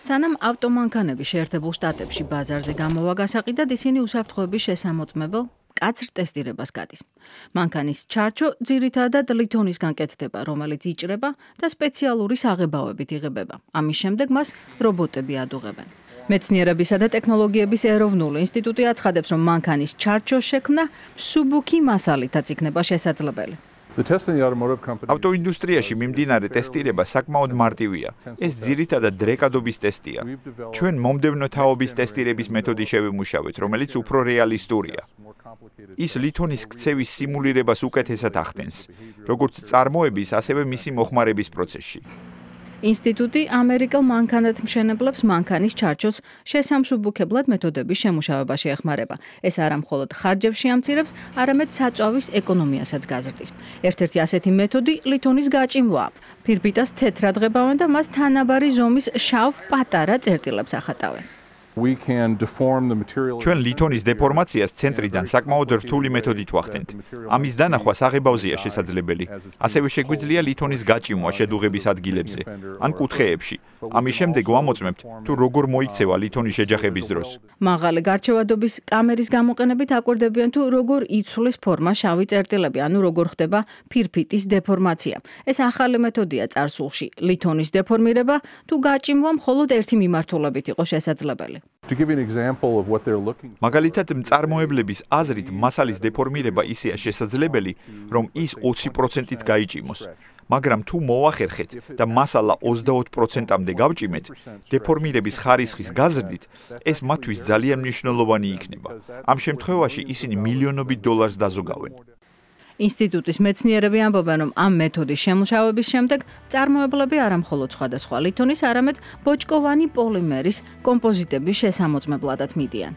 სანამ ავტომანქანები შეერთებულ შტატებში ბაზარზე გამოვა გასაყიდად, ისინი უსაფრთხოების შესამოწმებელ კაცრ ტესტირებას გადის. მანქანის ჩარჩო ძირითადად ლითონისგან კეთდება, რომელიც იჭრება და სპეციალური საღებავებით იღებება. ამის შემდეგ მას რობოტები ადუღებენ. მეცნიერებისა და ტექნოლოგიების ეროვნული ინსტიტუტი აცხადებს, რომ მანქანის ჩარჩოს შექმნა მსუბუქი მასალითაც იქნება შესაძლებელი. ავტოინდუსტრიაში მიმდინარე ტესტირება საკმაოდ მარტივია. ეს ძირითადად დრეკადობის ტესტია. ჩვენ მომდევნო თაობის ტესტირების მეთოდი შევიმუშავეთ, რომელიც უფრო რეალისტურია. ის ლითონის ქცევის სიმულირებას უკეთესად ახდენს, როგორც წარმოების, ასევე მისი მოხმარების პროცესში. ინსტიტუტი ამერიკელ მანქანათმშენებლებს მანქანის ჩარჩოს შესამსუბუქებლად მეთოდების შემუშავებაში ეხმარება. ეს არა მხოლოდ ხარჯებს შეამცირებს, არამედ საწვავის ეკონომიასაც გაზრდის. ერთ-ერთი ასეთი მეთოდი ლითონის გაჭიმვაა. ფირფიტას თეთრად ღებავენ და მას თანაბარი ზომის შავ პატარა წერტილებს ახატავენ. ჩვენ ლითონის დეფორმაციას ცენტრიდან საკმაოდ რთული მეთოდით ვახდენთ. ამის დანახვა საღებავზეა შესაძლებელი. ასევე შეგვიძლია ლითონის გაჭიმვა შედუღების ადგილებზე ან კუთხეებში. ამის შემდეგ ვამოწმებთ, თუ როგორ მოიქცევა ლითონის შეჯახების დროს. მაღალი გარჩევადობის კამერის გამოყენებით აკვირდებიან, თუ როგორ იცვლის ფორმა შავი წერტილები, ანუ როგორ ხდება ფირფიტის დეფორმაცია. ეს ახალი მეთოდია წარსულში. ლითონის დეფორმირება თუ გაჭიმვა მხოლოდ ერთი მიმართულებით იყო შესაძლებელი. მაგალითად, მწარმოებლების აზრით მასალის დეფორმირება ისეა შესაძლებელი, რომ ის 20%-ით გაიჭიმოს. მაგრამ თუ მოახერხეთ და მასალა 25%-მდე გავჭიმეთ, დეფორმირების ხარისხის გაზრდით, ეს მათთვის ძალიან მნიშვნელოვანი იქნება. ამ შემთხვევაში ისინი მილიონობით დოლარს დაზოგავენ. ინსტიტუტის მეცნიერები ამბობენ, რომ ამ მეთოდის შემუშავების შემდეგ მწარმოებლები არა მხოლოდ სხვადასხვა ლითონის, არამედ ბოჭკოვანი პოლიმერის კომპოზიტების შესამოწმებლადაც მიდიან.